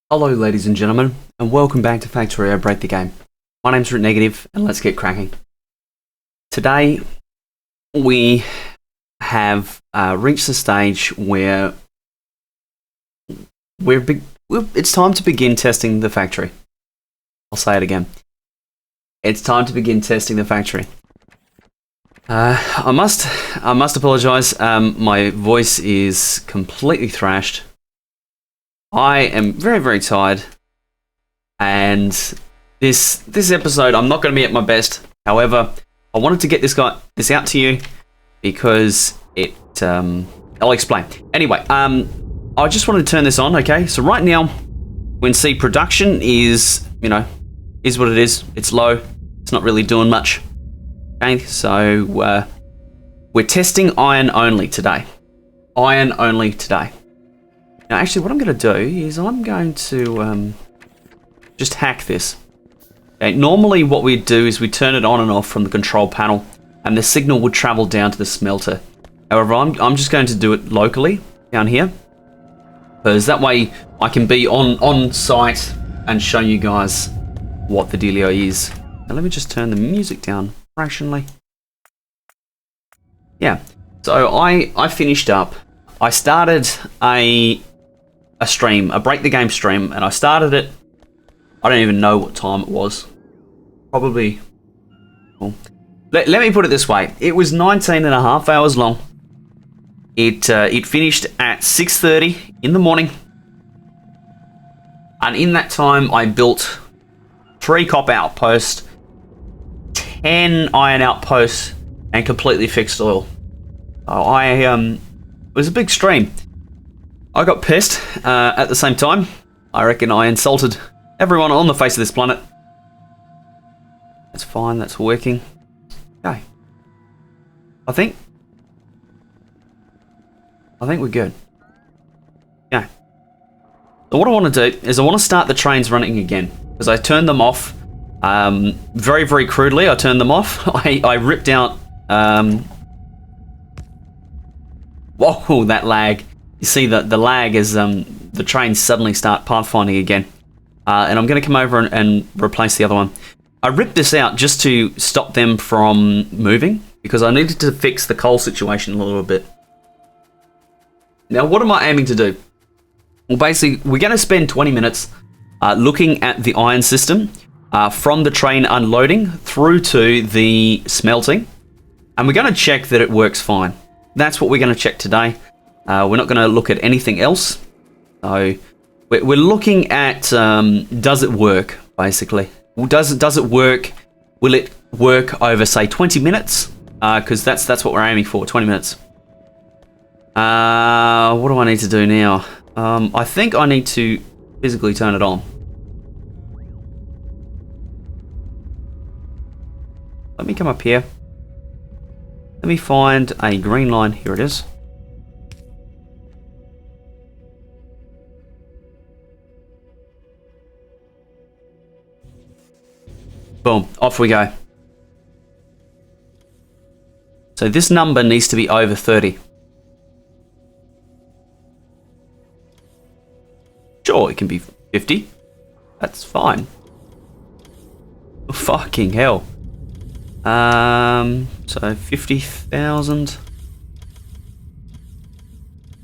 Hello ladies and gentlemen, and welcome back to Factorio Break the Game. My name's Root Negative, and let's get cracking. Today, we have reached the stage where it's time to begin testing the factory. I'll say it again. It's time to begin testing the factory. I must apologise. My voice is completely thrashed. I am very, very tired, and this episode I'm not going to be at my best. However, I wanted to get this out to you because I'll explain. Anyway, I just wanted to turn this on. Okay, so right now, we can see production is what it is. It's low. It's not really doing much. Okay, so we're testing iron only today. Iron only today. Now, actually, what I'm going to do is I'm going to just hack this. Okay, normally, what we do is we turn it on and off from the control panel, and the signal would travel down to the smelter. However, I'm just going to do it locally down here, because that way I can be on site and show you guys what the dealio is. Now, let me just turn the music down fractionally. Yeah, so I finished up. I started a stream, a Break the Game stream, and I started it. I don't even know what time it was. Probably. Well, let me put it this way. It was 19 and a half hours long. It finished at 6:30 in the morning. And in that time, I built 3 copper outposts, 10 iron outposts, and completely fixed oil. So it was a big stream. I got pissed at the same time. I reckon I insulted everyone on the face of this planet. That's fine, that's working. Okay. I think we're good. Yeah. So what I want to do is I want to start the trains running again, because I turned them off very, very crudely. I turned them off. I ripped out... Whoa, that lag. You see that the lag is the trains suddenly start pathfinding again. And I'm going to come over and replace the other one. I ripped this out just to stop them from moving, because I needed to fix the coal situation a little bit. Now, what am I aiming to do? Well, basically, we're going to spend 20 minutes looking at the iron system from the train unloading through to the smelting. And we're going to check that it works fine. That's what we're going to check today. We're not going to look at anything else. So we're looking at does it work, basically. Well, does it work? Will it work over, say, 20 minutes? Because that's what we're aiming for, 20 minutes. What do I need to do now? I think I need to physically turn it on. Let me come up here. Let me find a green line. Here it is. Boom, off we go. So this number needs to be over 30. Sure, it can be 50. That's fine. Fucking hell. So 50,000.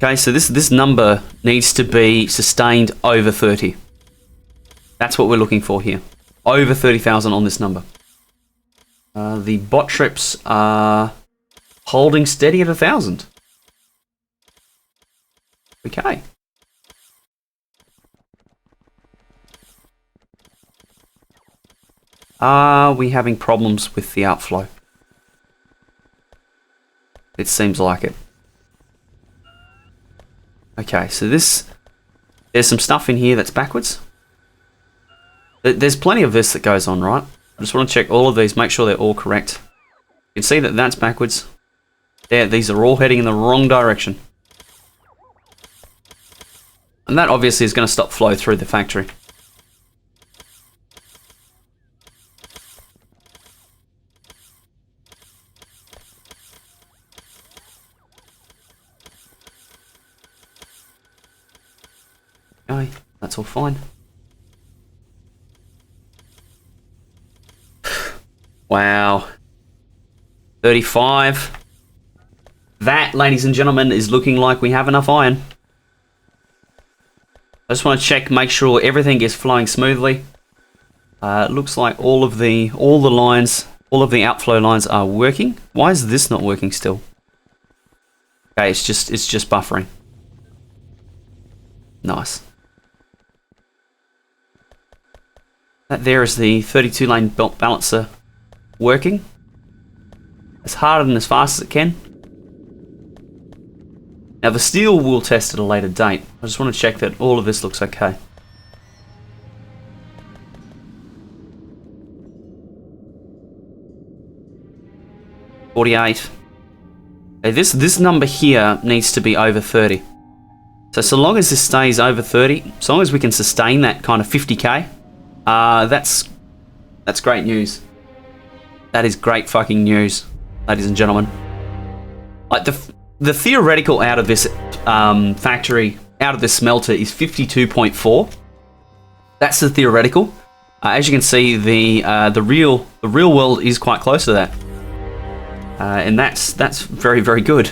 Okay, so this number needs to be sustained over 30. That's what we're looking for here. Over 30,000 on this number. The bot trips are holding steady at 1,000. Okay. Are we having problems with the outflow? It seems like it. Okay, so there's some stuff in here that's backwards. There's plenty of this that goes on, right? I just want to check all of these, make sure they're all correct. You can see that that's backwards. There, these are all heading in the wrong direction. And that obviously is going to stop flow through the factory. Okay, that's all fine. Wow. 35. That, ladies and gentlemen, is looking like we have enough iron. I just want to check, make sure everything is flowing smoothly. It looks like all the lines, all of the outflow lines are working. Why is this not working still? Okay, it's just buffering. Nice. That there is the 32 lane belt balancer working. As hard and as fast as it can. Now the steel we'll test at a later date. I just want to check that all of this looks okay. $48. Okay, this number here needs to be over 30. So long as this stays over 30, so long as we can sustain that kind of 50k, that's great news. That is great fucking news, ladies and gentlemen. Like the theoretical out of this factory, out of this smelter is 52.4. That's the theoretical. As you can see, the real world is quite close to that, and that's very, very good.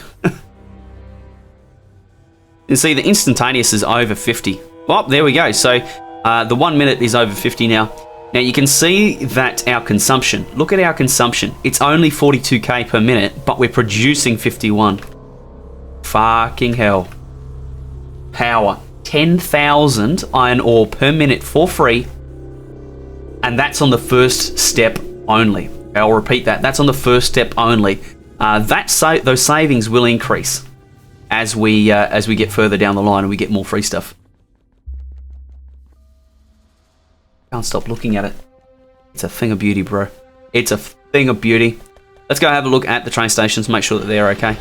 You see, the instantaneous is over 50. Well, there we go. So the 1 minute is over 50 now. Now you can see that our consumption. Look at our consumption. It's only 42k per minute, but we're producing 51. Fucking hell. Power. 10,000 iron ore per minute for free. And that's on the first step only. I'll repeat that. That's on the first step only. Those savings will increase as we get further down the line and we get more free stuff. Can't stop looking at it. It's a thing of beauty, bro. It's a thing of beauty. Let's go have a look at the train stations, make sure that they're okay.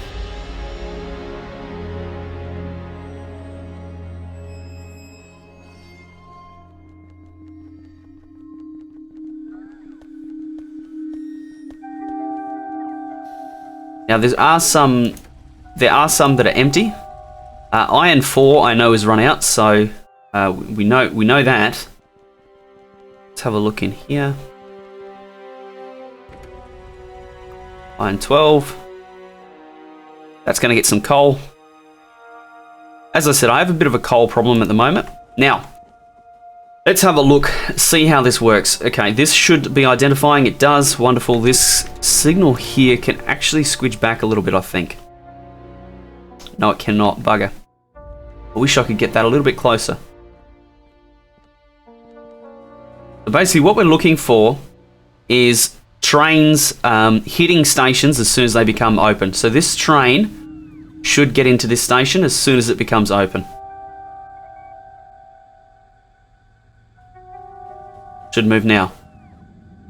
Now there are some that are empty. Iron 4 I know is run out, so we know that. Let's have a look in here. Iron 12. That's going to get some coal. As I said, I have a bit of a coal problem at the moment. Now, let's have a look, see how this works. Okay, this should be identifying. It does. Wonderful. This signal here can actually squidge back a little bit, I think. No, it cannot. Bugger. I wish I could get that a little bit closer. So basically what we're looking for is trains hitting stations as soon as they become open. So this train should get into this station as soon as it becomes open. Should move now.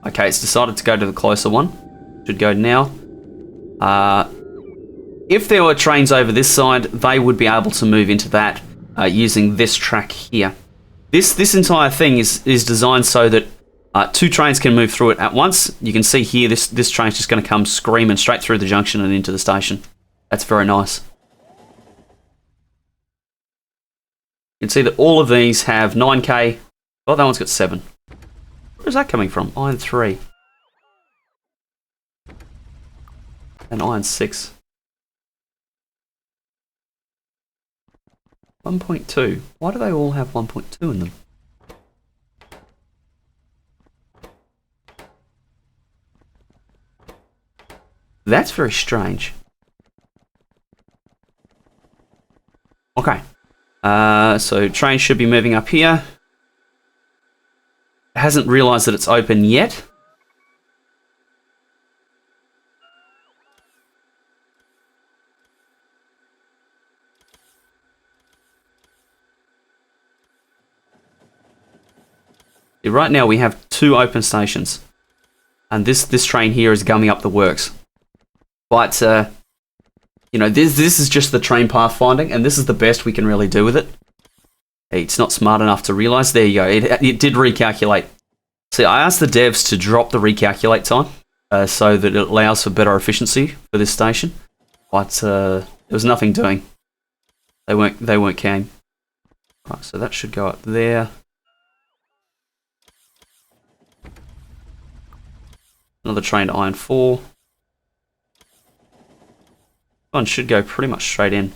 Okay, it's decided to go to the closer one. Should go now. If there were trains over this side, they would be able to move into that using this track here. This entire thing is designed so that two trains can move through it at once. You can see here this train's just going to come screaming straight through the junction and into the station. That's very nice. You can see that all of these have 9k. Oh, that one's got 7. Where's that coming from? Iron 3. And iron 6. 1.2. Why do they all have 1.2 in them? That's very strange. Okay. So train should be moving up here. It hasn't realized that it's open yet. Right now we have 2 open stations, and this train here is gumming up the works. But you know, this is just the train pathfinding, and this is the best we can really do with it. It's not smart enough to realize. There you go. It did recalculate. See, I asked the devs to drop the recalculate time so that it allows for better efficiency for this station, but there was nothing doing. They weren't keen. Right, so that should go up there. Another train to iron 4. One should go pretty much straight in.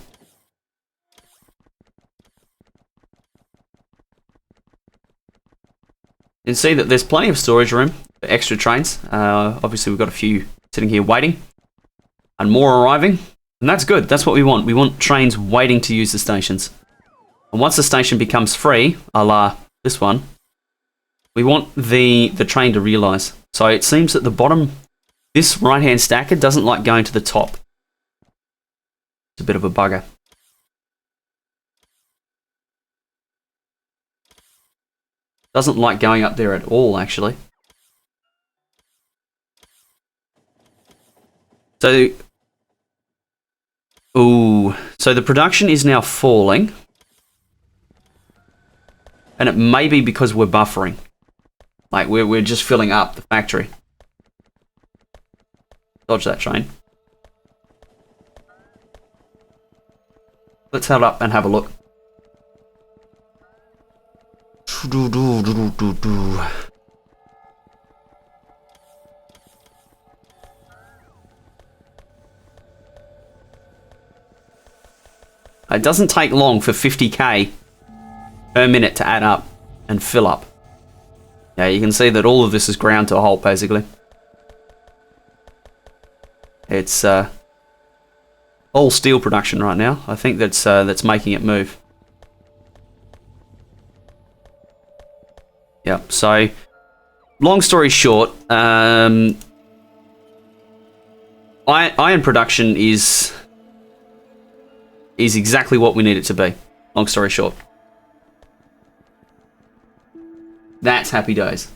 You can see that there's plenty of storage room for extra trains. Obviously, we've got a few sitting here waiting, and more arriving, and that's good. That's what we want. We want trains waiting to use the stations. And once the station becomes free, a la this one, we want the train to realise. So it seems that the bottom, this right-hand stacker doesn't like going to the top. It's a bit of a bugger. Doesn't like going up there at all, actually. So, so the production is now falling. And it may be because we're buffering. Like, we're just filling up the factory. Dodge that train. Let's head up and have a look. It doesn't take long for 50k per minute to add up and fill up. Yeah, you can see that all of this is ground to a halt, basically. It's all steel production right now. I think that's making it move. Yeah, so long story short, iron production is exactly what we need it to be. Long story short. That's happy days.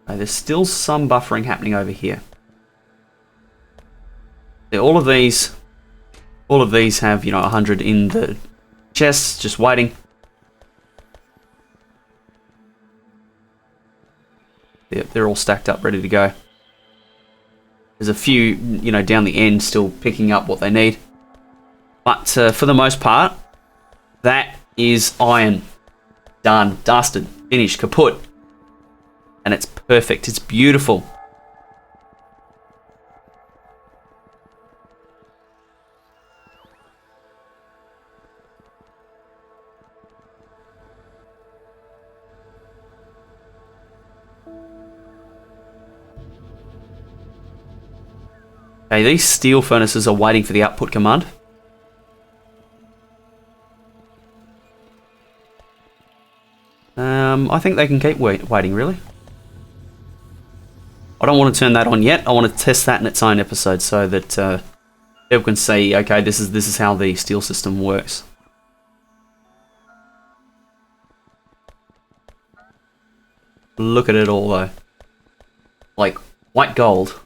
There's still some buffering happening over here. All of these have, 100 in the chests, just waiting. They're all stacked up, ready to go. There's a few, down the end still picking up what they need. But for the most part, that is iron. Done, dusted, finished, kaput. And it's perfect, it's beautiful. Okay, these steel furnaces are waiting for the output command. I think they can keep waiting, really. I don't want to turn that on yet. I want to test that in its own episode so that people can see, okay, this is how the steel system works. Look at it all, though. Like, white gold.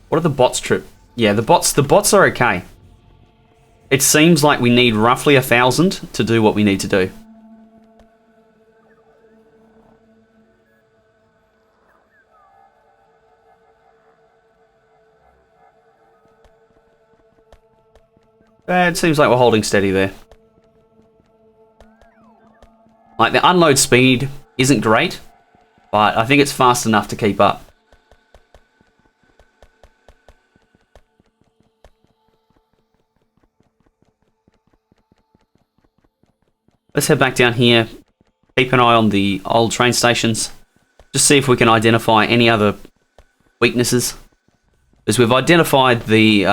What are the bots trip? Yeah, the bots are okay. It seems like we need roughly 1,000 to do what we need to do. It seems like we're holding steady there. Like, the unload speed isn't great, but I think it's fast enough to keep up. Let's head back down here, keep an eye on the old train stations, just see if we can identify any other weaknesses. Because we've identified the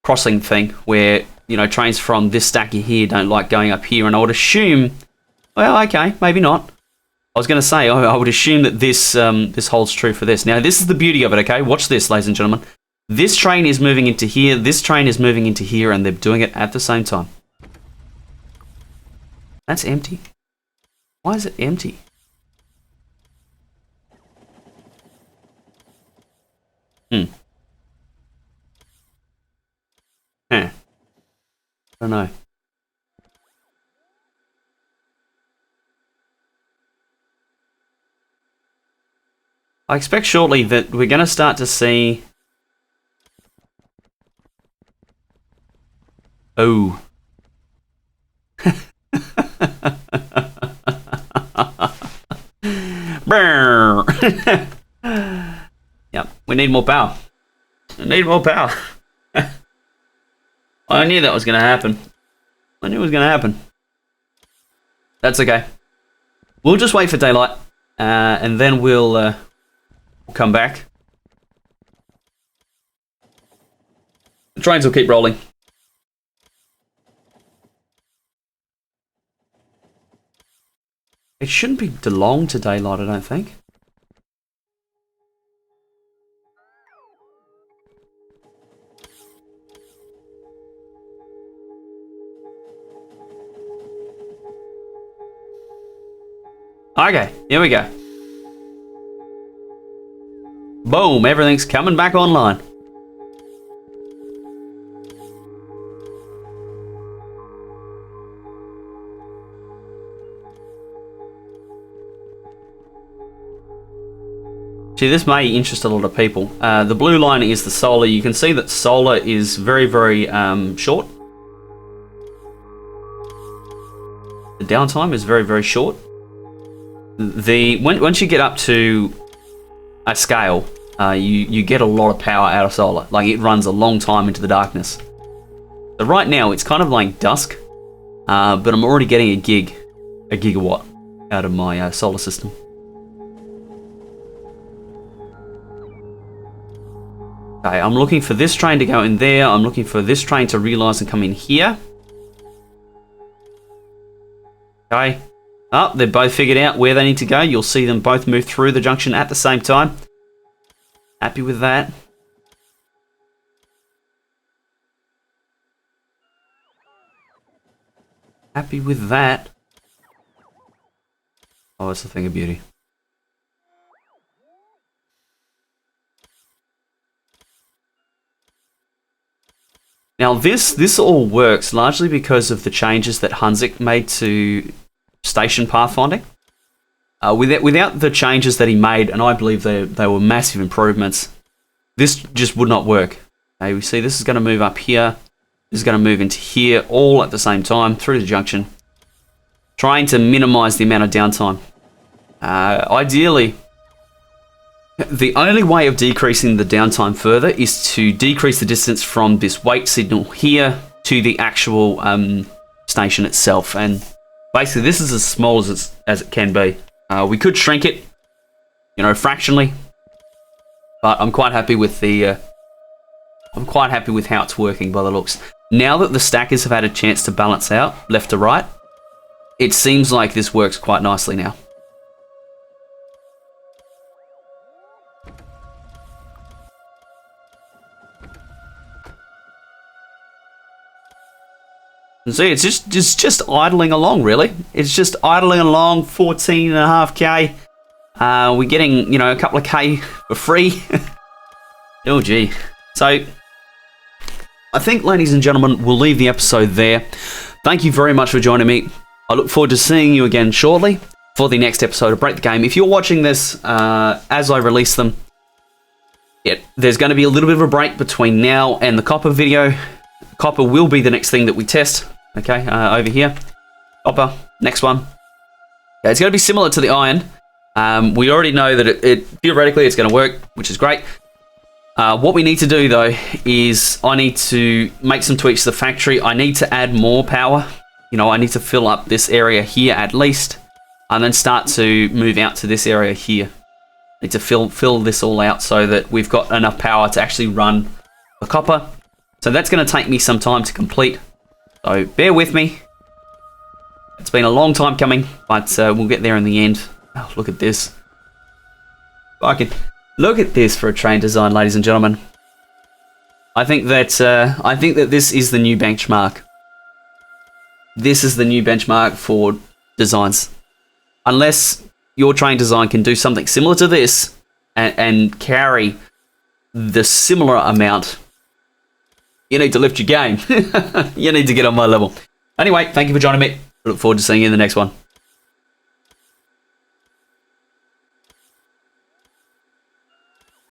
crossing thing where, trains from this stack here don't like going up here, and I would assume, well, okay, maybe not. I was going to say, I would assume that this holds true for this. Now, this is the beauty of it, okay? Watch this, ladies and gentlemen. This train is moving into here, this train is moving into here, and they're doing it at the same time. That's empty. Why is it empty? Huh. I don't know. I expect shortly that we're going to start to see... Oh. Yep, we need more power. We need more power. I knew that was going to happen. I knew it was going to happen. That's okay. We'll just wait for daylight, and then we'll come back. The trains will keep rolling. It shouldn't be long to daylight, I don't think. Okay, here we go. Boom, everything's coming back online. See, this may interest a lot of people. The blue line is the solar. You can see that solar is very, very short. The downtime is very, very short. Once you get up to a scale, you get a lot of power out of solar. Like, it runs a long time into the darkness. So right now it's kind of like dusk, but I'm already getting a gigawatt out of my solar system. Okay, I'm looking for this train to go in there. I'm looking for this train to realise and come in here. Okay. Oh, they've both figured out where they need to go. You'll see them both move through the junction at the same time. Happy with that. Happy with that. Oh, it's a thing of beauty. Now this all works largely because of the changes that Hunzik made to station pathfinding. Without the changes that he made, and I believe they were massive improvements, this just would not work. Okay, we see this is going to move up here, this is going to move into here, all at the same time through the junction, trying to minimize the amount of downtime. Ideally, the only way of decreasing the downtime further is to decrease the distance from this wait signal here to the actual station itself, and basically this is as small as it can be. We could shrink it, you know, fractionally, but I'm quite happy with the how it's working by the looks. Now that the stackers have had a chance to balance out left to right, it seems like this works quite nicely now. And see, it's just idling along, really. It's just idling along, 14.5k. We're getting, you know, a couple of k for free. Oh, gee. So, I think, ladies and gentlemen, we'll leave the episode there. Thank you very much for joining me. I look forward to seeing you again shortly for the next episode of Break the Game. If you're watching this as I release them, there's going to be a little bit of a break between now and the copper video. Copper will be the next thing that we test. Okay, over here. Copper, next one. Okay, it's going to be similar to the iron. We already know that it theoretically it's going to work, which is great. What we need to do though is I need to make some tweaks to the factory. I need to add more power. You know, I need to fill up this area here at least, and then start to move out to this area here. I need to fill this all out so that we've got enough power to actually run the copper. So that's going to take me some time to complete. So bear with me. It's been a long time coming, but we'll get there in the end. Oh, look at this. Look at this for a train design, ladies and gentlemen. I think that this is the new benchmark. This is the new benchmark for designs. Unless your train design can do something similar to this and carry the similar amount, you need to lift your game. You need to get on my level. Anyway, thank you for joining me. I look forward to seeing you in the next one.